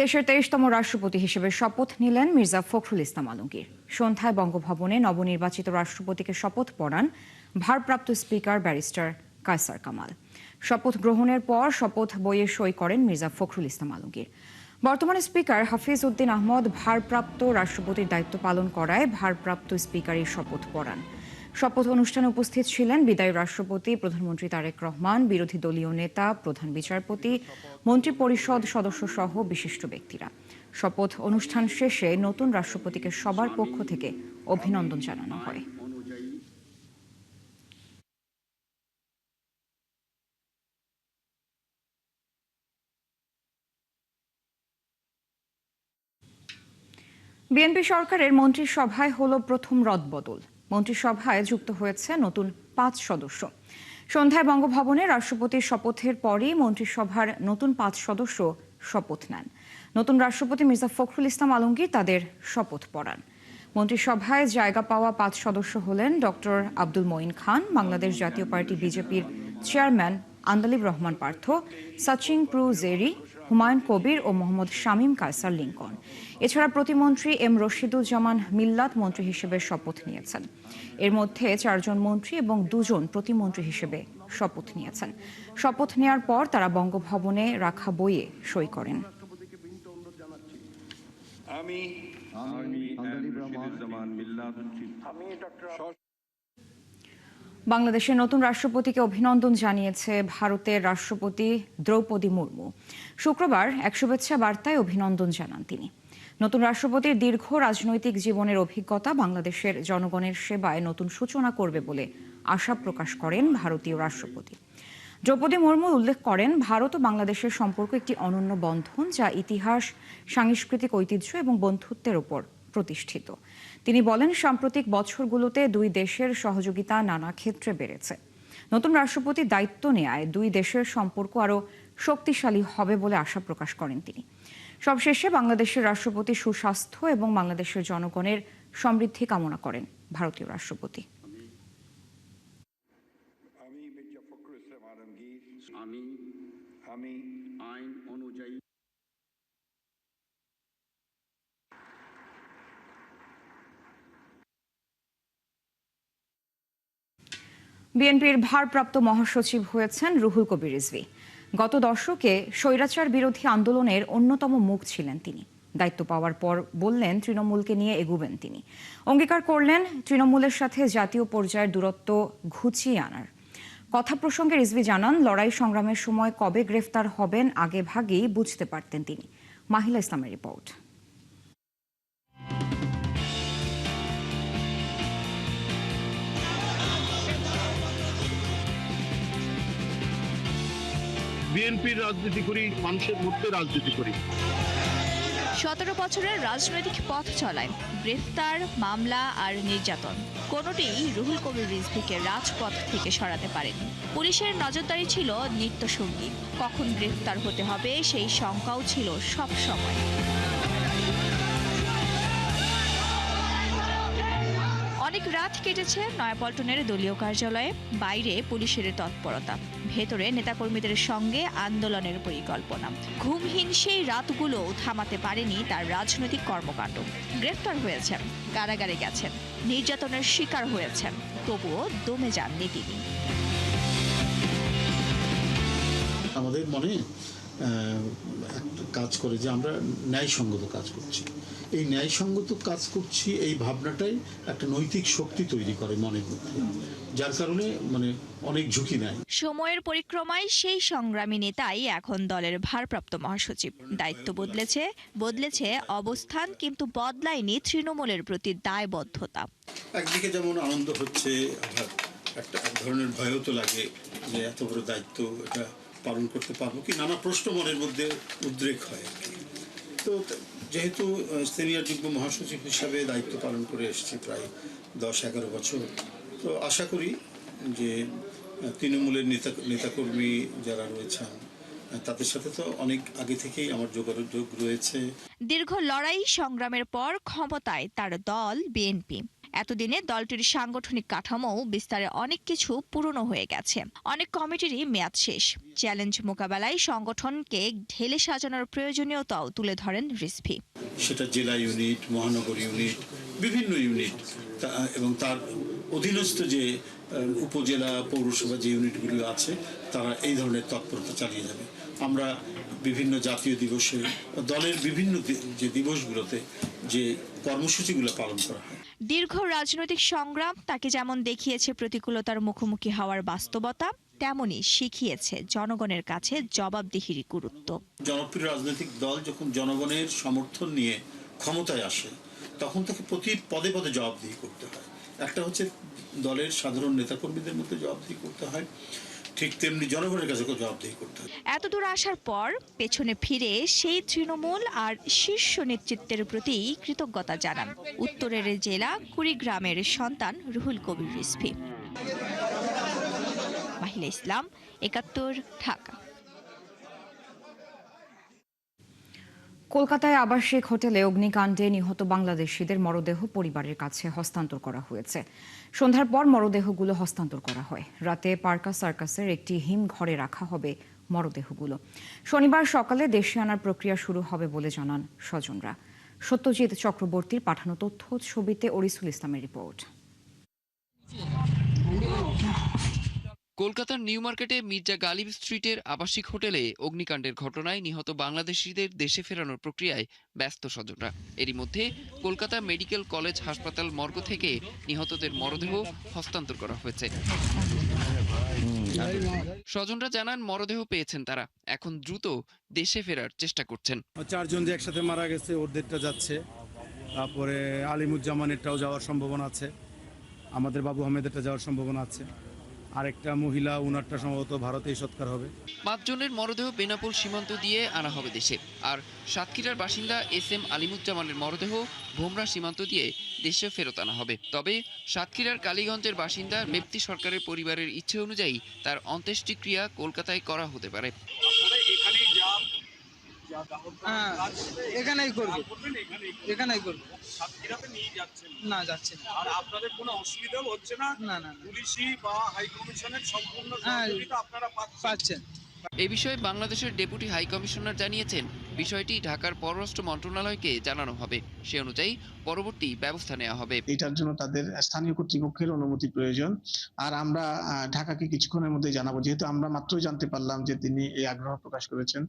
দেশের 23তম রাষ্ট্রপতি হিসেবে শপথ নিলেন মির্জা ফখরুল ইসলাম আলমগীর। সন্ধ্যায় বঙ্গভবনে নবনির্বাচিত রাষ্ট্রপতিকে শপথ পড়ান ভারপ্রাপ্ত স্পিকার ব্যারিস্টার কায়সার কামাল। শপথ গ্রহণের পর শপথ বইয়ে সই করেন মির্জা ফখরুল ইসলাম আলমগীর। বর্তমানে স্পিকার হাফিজ উদ্দিন আহমদ ভারপ্রাপ্ত রাষ্ট্রপতির দায়িত্ব পালন করায় ভারপ্রাপ্ত স্পিকারের শপথ পড়ান। শপথ অনুষ্ঠানে উপস্থিত ছিলেন বিদায়ী রাষ্ট্রপতি প্রধানমন্ত্রী তারেক রহমান, বিরোধী দলীয় নেতা, প্রধান বিচারপতি, মন্ত্রিপরিষদ সদস্য সহ বিশিষ্ট ব্যক্তিরা। শপথ অনুষ্ঠান শেষে নতুন রাষ্ট্রপতিকে সবার পক্ষ থেকে অভিনন্দন জানানো হয়। বিএনপি সরকারের মন্ত্রিসভায় হলো প্রথম রদবদল। মন্ত্রিসভায় যুক্ত হয়েছে নতুন 5 সদস্য। সন্ধ্যায় বঙ্গভবনে রাষ্ট্রপতির শপথের পরই মন্ত্রিসভার নতুন 5 সদস্য শপথ নেন। নতুন রাষ্ট্রপতি মির্জা ফখরুল ইসলাম আলমগীর তাদের শপথ পড়ান। মন্ত্রিসভায় জায়গা পাওয়া 5 সদস্য হলেন ডক্টর আব্দুল মঈন খান, বাংলাদেশ জাতীয় পার্টি বিজেপির চেয়ারম্যান আন্দালিব রহমান পার্থ, সাচিং প্রু জেরি, হুমায়ুন কবির ও মোহাম্মদ শামীম কায়সার লিঙ্কন। এছাড়া প্রতিমন্ত্রী এম রশিদুজ্জামান মিল্লাত মন্ত্রী হিসেবে শপথ নিয়েছেন। এর মধ্যে 4 জন মন্ত্রী এবং 2 জন প্রতিমন্ত্রী হিসেবে শপথ নিয়েছেন। শপথ নেয়ার পর তারা বঙ্গভবনে রাখা বইয়ে সই করেন। বাংলাদেশের নতুন রাষ্ট্রপতিকে অভিনন্দন জানিয়েছে ভারতের রাষ্ট্রপতি দ্রৌপদী মুর্মু। শুক্রবার এক শুভেচ্ছা বার্তায় অভিনন্দন জানান তিনি। নতুন রাষ্ট্রপতির দীর্ঘ রাজনৈতিক জীবনের অভিজ্ঞতা বাংলাদেশের জনগণের সেবায় নতুন সূচনা করবে বলে আশা প্রকাশ করেন ভারতীয় রাষ্ট্রপতি। দ্রৌপদী মুর্মু উল্লেখ করেন, ভারত ও বাংলাদেশের সম্পর্ক একটি অনন্য বন্ধন যা ইতিহাস, সাংস্কৃতিক ঐতিহ্য এবং বন্ধুত্বের ওপর প্রতিষ্ঠিত। তিনি বলেন, সাম্প্রতিক বছরগুলোতে দুই দেশের সহযোগিতা নানা ক্ষেত্রে বেড়েছে। নতুন রাষ্ট্রপতি দায়িত্ব নেয়ায় দুই দেশের সম্পর্ক আরও শক্তিশালী হবে বলে আশা প্রকাশ করেন তিনি। সবশেষে বাংলাদেশের রাষ্ট্রপতি সুস্বাস্থ্য এবং বাংলাদেশের জনগণের সমৃদ্ধি কামনা করেন ভারতীয় রাষ্ট্রপতি। আমি আইন অনুযায়ী বিএনপির ভারপ্রাপ্ত মহাসচিব হয়েছেন রুহুল কবির রিজভী। গত দশকে স্বৈরাচার বিরোধী আন্দোলনের অন্যতম মুখ ছিলেন তিনি। দায়িত্ব পাওয়ার পর বললেন, তৃণমূলকে নিয়ে এগুবেন তিনি। অঙ্গীকার করলেন তৃণমূলের সাথে জাতীয় পর্যায়ের দূরত্ব ঘুচিয়ে আনার কথা প্রসঙ্গে রিজভী জানান, লড়াই সংগ্রামের সময় কবে গ্রেফতার হবেন আগে ভাগেই বুঝতে পারতেন তিনি। মাহিলা ইসলামের রিপোর্ট। বিএনপির রাজনীতি করি, মানুষের মধ্যে রাজনীতি করি। 17 বছরের রাজনৈতিক পথ চলায় গ্রেফতার, মামলা আর নির্যাতন কোনোটিই রুহুল কবির রিজভীকে রাজপথ থেকে সরাতে পারেনি। পুলিশের নজরদারি ছিল নিত্যসঙ্গী। কখন গ্রেফতার হতে হবে সেই শঙ্কাও ছিল সব সময়। অনেক রাত কেটেছে নয়াপল্টনের দলীয় কার্যালয়ে, বাইরে পুলিশের তৎপরতা, ভেতরে নেতাকর্মীদের সঙ্গে আন্দোলনের পরিকল্পনা। ঘুমহীন সেই রাতগুলো থামাতে পারেনি তার রাজনৈতিক কর্মকাণ্ড। গ্রেফতার হয়েছেন, কারাগারে গেছেন, নির্যাতনের শিকার হয়েছেন, তবুও দমে যাননি তিনি। আমাদের মনে কাজ করে যে আমরা ন্যায়সঙ্গত কাজ করছি। এই ন্যায়সঙ্গত কাজ করছি, এই ভাবনাটাই একটা নৈতিক শক্তি তৈরি করে মনের মধ্যে, যার কারণে অনেক ঝুঁকি নেয়। সময়ের পরিক্রমায় সেই সংগ্রামী নেতাই এখন দলের ভারপ্রাপ্ত মহাসচিব। দায়িত্ব বদলেছে অবস্থান, কিন্তু বদলায়নি তৃণমূলের প্রতি দায়বদ্ধতা। একদিকে যেমন আনন্দ হচ্ছে, এক ধরনের ভয়ও তো লাগে যে এত বড় দায়িত্ব এটা পালন করতে পারবো কি, নানা প্রশ্ন মনের মধ্যে উদ্রেক হয় আর কি। তো যেহেতু সিনিয়র যুগ্ম মহাসচিব হিসাবে দায়িত্ব পালন করে এসেছি প্রায় 10-11 বছর, তো আশা করি যে তৃণমূলের নেতাকর্মী যারা রয়েছেন তাদের সাথে তো অনেক আগে থেকেই আমার যোগাযোগ রয়েছে। দীর্ঘ লড়াই সংগ্রামের পর ক্ষমতায় তার দল বিএনপি। এতদিনে দলটির সাংগঠনিক কাঠামো বিস্তারে অনেক কিছু পুরনো হয়ে গেছে। অনেক কমিটিরই মেয়াদ শেষ। চ্যালেঞ্জ মোকাবেলায় সংগঠনকে ঢেলে সাজানোর প্রয়োজনীয়তাও তুলে ধরেন রিজভী। সেটা জেলা ইউনিট, মহানগর ইউনিট, বিভিন্ন ইউনিট এবং তার অধীনস্থ যে উপজেলা পৌরসভা যে ইউনিটগুলো আছে তারা এই ধরনের তৎপরতা চালিয়ে যাবে। আমরা বিভিন্ন জাতীয় দিবসে দলের বিভিন্ন যে দিবসগুলোতে যে কর্মসূচিগুলো পালন করা হয়। দীর্ঘ রাজনৈতিক সংগ্রাম তাকে যেমন দেখিয়েছে প্রতিকূলতার মুখোমুখি হওয়ার বাস্তবতা, তেমনি শিখিয়েছে জনগণের কাছে জবাবদিহির গুরুত্ব। জনপ্রিয় রাজনৈতিক দল যখন জনগণের সমর্থন নিয়ে ক্ষমতায় আসে তখন তাকে প্রতি পদে পদে জবাবদিহি করতে হয়। একটা হচ্ছে দলের সাধারণ নেতাকর্মীদের মধ্যে জবাবদিহি করতে হয়, ঠিক তেমনি জনগণের কাছে জবাবদিহি করতে হয়। এতদূর আসার পর পেছনে ফিরে সেই তৃণমূল আর শীর্ষ নেতৃত্বের প্রতি কৃতজ্ঞতা জানান উত্তরের জেলা কুড়িগ্রামের সন্তান রুহুল কবির রিজভী। মাহিলা ইসলাম, ৭১, ঢাকা। কলকাতায় আবাসিক হোটেলে অগ্নিকাণ্ডে নিহত বাংলাদেশিদের মরদেহ পরিবারের কাছে হস্তান্তর করা হয়েছে। সন্ধ্যার পর মরদেহগুলো হস্তান্তর করা হয়। রাতে পার্কাস সার্কাসের একটি হিমঘরে রাখা হবে মরদেহগুলো। শনিবার সকালে দেশে আনার প্রক্রিয়া শুরু হবে বলে জানান স্বজনরা। সত্যজিৎ চক্রবর্তীর পাঠানো তথ্য ছবিতে অরিসুল ইসলামের রিপোর্ট। কলকাতার নিউ মার্কেটে মির্জা গালিব স্ট্রিটের আবাসিক হোটেলে অগ্নিকাণ্ডের ঘটনায় নিহত বাংলাদেশিদের দেশে ফেরানোর প্রক্রিয়ায় ব্যস্ত স্বজনরা। এরই মধ্যে কলকাতা মেডিকেল কলেজ হাসপাতাল মর্গ থেকে নিহতদের মরদেহ হস্তান্তর করা হয়েছে। স্বজনরা জানান মরদেহ পেয়েছেন তারা, এখন দ্রুত দেশে ফেরার চেষ্টা করছেন। 4 জন যে একসাথে মারা গেছে ওদেরটা যাচ্ছে, তারপরে আলিমুজ্জামানেরটাও যাওয়ার সম্ভাবনা আছে, আমাদের বাবু আহমেদেরটা যাওয়ার সম্ভাবনা আছে, আরেকটা মহিলা উনারটা সম্ভবত ভারতেই সৎকার হবে। 5 জনের মরদেহ বেনাপোল সীমান্ত দিয়ে আনা হবে দেশে। আর সাতক্ষীরার বাসিন্দা SM আলিমুজ্জামানের মরদেহ ভোমরা সীমান্ত দিয়ে দেশে ফেরত আনা হবে। তবে সাতক্ষীরার কালীগঞ্জের বাসিন্দা মেপ্তি সরকারের পরিবারের ইচ্ছে অনুযায়ী তার অন্ত্যেষ্টিক্রিয়া কলকাতায় করা হতে পারে। এখানেই করব, এখানেই করব। না যাচ্ছে না। আর আপনাদের কোনো অসুবিধা হচ্ছে না? না না, পুলিশি বা হাই কমিশনের সম্পূর্ণ সহযোগিতা আপনারা পাচ্ছেন। এই বিষয়ে বাংলাদেশের ডেপুটি হাই কমিশনার জানিয়েছেন বিষয়টি ঢাকার পররাষ্ট্র মন্ত্রণালয়কে জানানো হবে, সে অনুযায়ী পরবর্তী ব্যবস্থা নেওয়া হবে। এটার জন্য তাদের স্থানীয় কর্তৃপক্ষের অনুমতি প্রয়োজন। আর আমরা ঢাকাকে কিছুক্ষণের মধ্যে জানাবো, যেহেতু আমরা মাত্রই জানতে পারলাম যে তিনি এই আগ্রহ প্রকাশ করেছেন।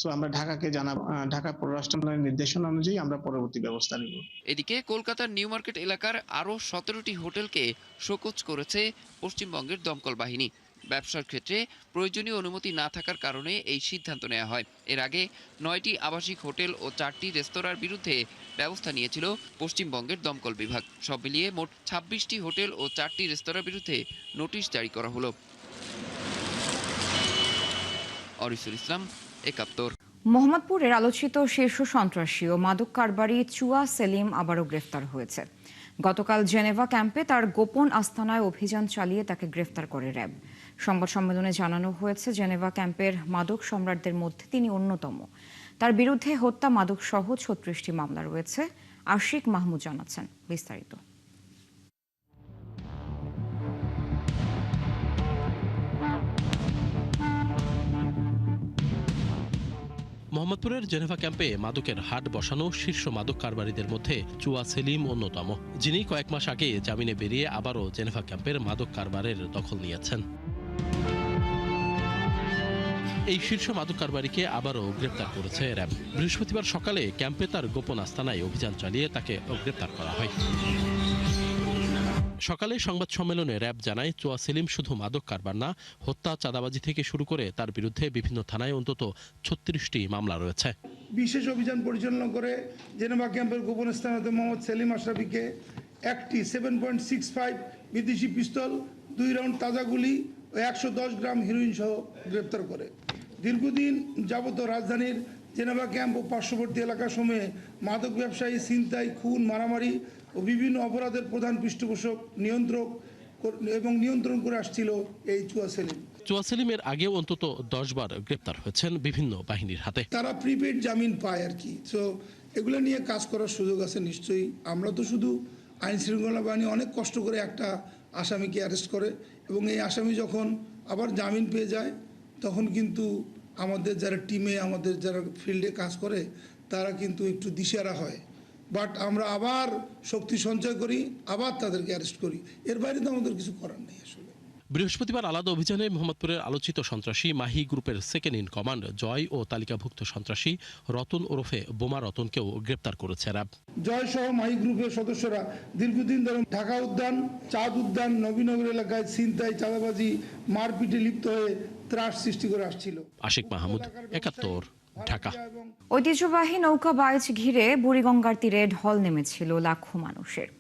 সো আমরা ঢাকাকে জানাবো, ঢাকা পররাষ্ট্র মন্ত্রণালয়ের নির্দেশনা অনুযায়ী আমরা পরবর্তী ব্যবস্থা নেব। এদিকে কলকাতার নিউ মার্কেট এলাকার আরও 17টি হোটেলকে শোকজ করেছে পশ্চিমবঙ্গের দমকল বাহিনী। ব্যবসার ক্ষেত্রে প্রয়োজনীয় অনুমতি না থাকার কারণে এই সিদ্ধান্ত নেওয়া হয়। এর আগে 9টি আবাসিক হোটেল ও 4টি রেস্তোরাঁর বিরুদ্ধে ব্যবস্থা নিয়েছিল পশ্চিমবঙ্গের দমকল বিভাগ। সব মিলিয়ে মোট 26টি হোটেল ও 4টি রেস্তোরাঁর বিরুদ্ধে নোটিশ জারি করা হলো। অরিসুল ইসলাম, ৭১। মোহাম্মদপুরের আলোচিত শীর্ষ সন্ত্রাসী ও মাদক কারবারি চুয়া সেলিম আবারও গ্রেফতার হয়েছে। গতকাল জেনেভা ক্যাম্পে তার গোপন আস্তানায় অভিযান চালিয়ে তাকে গ্রেফতার করে র্যাব। সংবাদ সম্মেলনে জানানো হয়েছে, জেনেভা ক্যাম্পের মাদক সম্রাটদের মধ্যে তিনি অন্যতম। তার বিরুদ্ধে হত্যা, মাদক সহ 36টি মামলা রয়েছে। আশিক মাহমুদ জানাচ্ছেন বিস্তারিত। মোহাম্মদপুরের জেনেভা ক্যাম্পে মাদকের হাট বসানো শীর্ষ মাদক কারবারিদের মধ্যে চুয়া সেলিম অন্যতম, যিনি কয়েক মাস আগে জামিনে বেরিয়ে আবারও জেনেভা ক্যাম্পের মাদক কারবারের দখল নিয়েছেন। এই শীর্ষ মাদক কারবারিকে আবারও গ্রেপ্তার করেছে র্যাব। বৃহস্পতিবার সকালে ক্যাম্পে তার গোপন আস্তানায় অভিযান চালিয়ে তাকে গ্রেপ্তার করা হয়। সকালে সংবাদ সম্মেলনে র্যাব জানায়, চুয়া সেলিম শুধু মাদক কারবার না, হত্যা, চাঁদাবাজি থেকে শুরু করে তার বিরুদ্ধে বিভিন্ন থানায় অন্তত 36টি মামলা রয়েছে। বিশেষ অভিযান পরিচালনা করে জেনেভা ক্যাম্পের গোপন স্থান হতে মোহাম্মদ সেলিম আশরাফিকে একটি 7.65 বিদেশি পিস্তল, 2 রাউন্ড তাজা গুলি ও 110 গ্রাম হেরোইন সহ গ্রেপ্তার করে। দীর্ঘদিন যাবত রাজধানীর জেনেভা ক্যাম্প ও পার্শ্ববর্তী এলাকাসমূহে মাদক ব্যবসায়ী, ছিনতাই, খুন, মারামারি ও বিভিন্ন অপরাধের প্রধান পৃষ্ঠপোষক, নিয়ন্ত্রণ করে আসছিল এই চুয়া সেলিম। চুয়া সেলিমের আগেও অন্তত 10 বার গ্রেপ্তার হয়েছেন বিভিন্ন বাহিনীর হাতে। তারা প্রিপেড জামিন পায় আর কি। তো এগুলো নিয়ে কাজ করার সুযোগ আছে নিশ্চয়ই। আমরা তো শুধু আইন শৃঙ্খলা বাহিনী অনেক কষ্ট করে একটা আসামিকে অ্যারেস্ট করে এবং এই আসামি যখন আবার জামিন পেয়ে যায় তখন কিন্তু আমাদের যারা টিমে আমাদের যারা ফিল্ডে কাজ করে তারা কিন্তু একটু দিশেহারা হয়, বাট আমরা আবার শক্তি সঞ্চয় করি, আবার তাদেরকে অ্যারেস্ট করি। এর বাইরে তো আমাদের কিছু করার নেই আসলে। বৃহস্পতিবার আলাদা অভিযানে মোহাম্মদপুরের আলোচিত সন্ত্রাসী মাহি গ্রুপের সেকেন্ড ইন কমান্ড জয় ও তালিকাভুক্ত সন্ত্রাসী রতন ওরফে বোমা রতনকেও গ্রেপ্তার করেছে র্যাব। জয় সহ মাহি গ্রুপের সদস্যরা দীর্ঘদিন ধরে ঢাকা উদ্যান, চাঁদ উদ্যান, নবীনগর এলাকায় ছিনতাই, চাঁদাবাজি, মারপিটে লিপ্ত হয়ে ত্রাস সৃষ্টি করে আসছিল। আশিক মাহমুদ, ৭১, ঢাকা। ঐতিহ্যবাহী নৌকা বাইচ ঘিরে বুড়িগঙ্গার তীরে ঢল নেমেছিল লাখো মানুষের।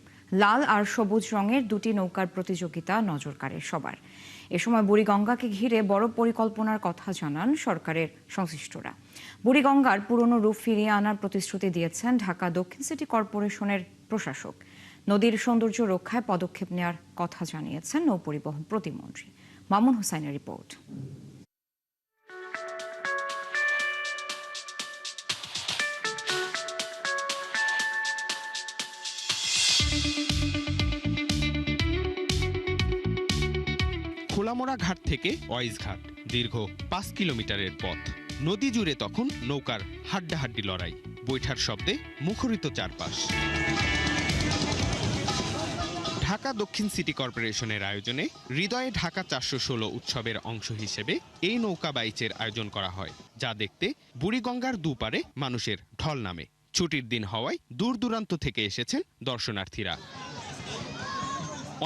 লাল আর সবুজ রঙের দুটি নৌকার প্রতিযোগিতা নজর কাড়ে সবার। এ সময় বুড়িগঙ্গাকে ঘিরে বড় পরিকল্পনার কথা জানান সরকারের সংশ্লিষ্টরা। বুড়িগঙ্গার পুরনো রূপ ফিরিয়ে আনার প্রতিশ্রুতি দিয়েছেন ঢাকা দক্ষিণ সিটি কর্পোরেশনের প্রশাসক। নদীর সৌন্দর্য রক্ষায় পদক্ষেপ নেওয়ার কথা জানিয়েছেন নৌপরিবহন প্রতিমন্ত্রী। মামুন হোসাইনের রিপোর্ট। খোলামোড়া ঘাট থেকে ওয়াইজ ঘাট দীর্ঘ ৫ কিলোমিটারের পথ। নদী জুড়ে তখন নৌকার হাড্ডাহাড্ডি লড়াই, বৈঠার শব্দে মুখরিত চারপাশ। ঢাকা দক্ষিণ সিটি কর্পোরেশনের আয়োজনে হৃদয়ে ঢাকা ৪১৬ উৎসবের অংশ হিসেবে এই নৌকা বাইচের আয়োজন করা হয়, যা দেখতে বুড়িগঙ্গার দুপারে মানুষের ঢল নামে। ছুটির দিন হওয়ায় দূর দূরান্ত থেকে এসেছেন দর্শনার্থীরা।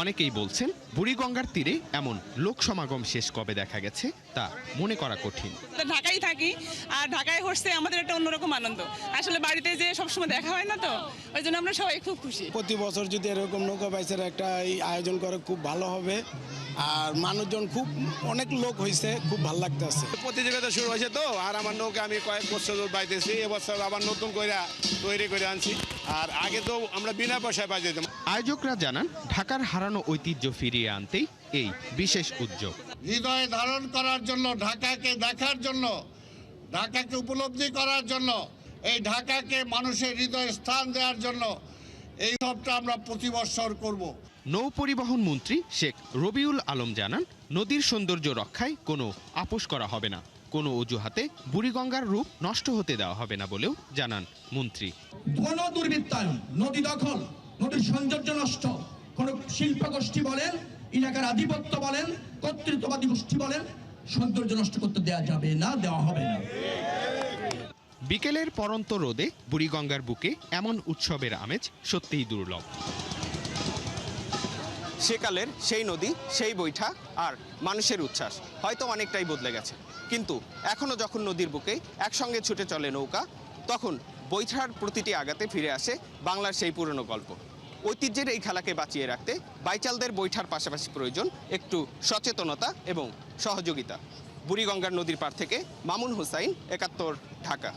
অনেকেই বলছেন বুড়িগঙ্গার তীরে এমন লোক সমাগম শেষ কবে দেখা গেছে তা মনে করা কঠিন। ঢাকায় থাকি আর ঢাকায় হচ্ছে আমাদের একটা অন্যরকম আনন্দ। আসলে বাড়িতে যে সবসময় দেখা হয় না, তো ওই জন্য আমরা সবাই খুব খুশি। প্রতি বছর যদি এরকম নৌকা বাইচের একটা আয়োজন করে খুব ভালো হবে, আর মানুষজন খুব অনেক লোক হয়েছে, খুব ভালো লাগতেছে। প্রতিযোগিতা শুরু হয়েছে তো, আর আমার নৌকা আমি কয়েক বছর বাইতেছি, এবছর আবার নতুন করে তৈরি করে আনছি, আর আগে তো আমরা বিনা পয়সায় পাই যেতাম। আয়োজকরা জানান ঢাকার হারানো ঐতিহ্য ফিরিয়ে আনতেই এই বিশেষ উদ্যোগ। হৃদয়ে ধারণ করার জন্য, ঢাকাকে দেখার জন্য, ঢাকাকে উপলব্ধি করার জন্য, এই ঢাকাকে মানুষের হৃদয়ে স্থান দেওয়ার জন্য এই সবটা আমরা প্রতি বছর করব। নৌ পরিবহন মন্ত্রী শেখ রবিউল আলম জানান, নদীর সৌন্দর্য রক্ষায় কোনো আপোষ করা হবে না, কোনো অজুহাতে বুড়িগঙ্গার রূপ নষ্ট হতে দেওয়া হবে না বলেও জানান মন্ত্রী। কোনো দুর্বৃত্তায়ন, নদী দখল, নদীর সৌন্দর্য নষ্ট, কোন শিল্প গোষ্ঠী বলেন, এলাকার আধিপত্য বলেন, কর্তৃত্ববাদী গোষ্ঠী বলেন, সৌন্দর্য নষ্ট করতে দেওয়া যাবে না, দেওয়া হবে না। বিকেলের পরন্ত রোদে বুড়িগঙ্গার বুকে এমন উৎসবের আমেজ সত্যিই দুর্লভ। সেকালের সেই নদী, সেই বৈঠা আর মানুষের উচ্ছ্বাস হয়তো অনেকটাই বদলে গেছে, কিন্তু এখনো যখন নদীর বুকে একসঙ্গে ছুটে চলে নৌকা, তখন বৈঠার প্রতিটি আঘাতে ফিরে আসে বাংলার সেই পুরনো গল্প। ঐতিহ্যের এই খেলাকে বাঁচিয়ে রাখতে বাইচালদের বৈঠার পাশাপাশি প্রয়োজন একটু সচেতনতা এবং সহযোগিতা। বুড়িগঙ্গার নদীর পাড় থেকে মামুন হুসাইন, ৭১, ঢাকা।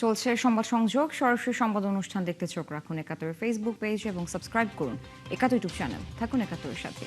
চলছে সংবাদ সংযোগ। সরাসরি সংবাদ অনুষ্ঠান দেখতে চোখ রাখুন ৭১ ফেসবুক পেজ এবং সাবস্ক্রাইব করুন ৭১ ইউটিউব চ্যানেল। থাকুন ৭১-এর সাথে।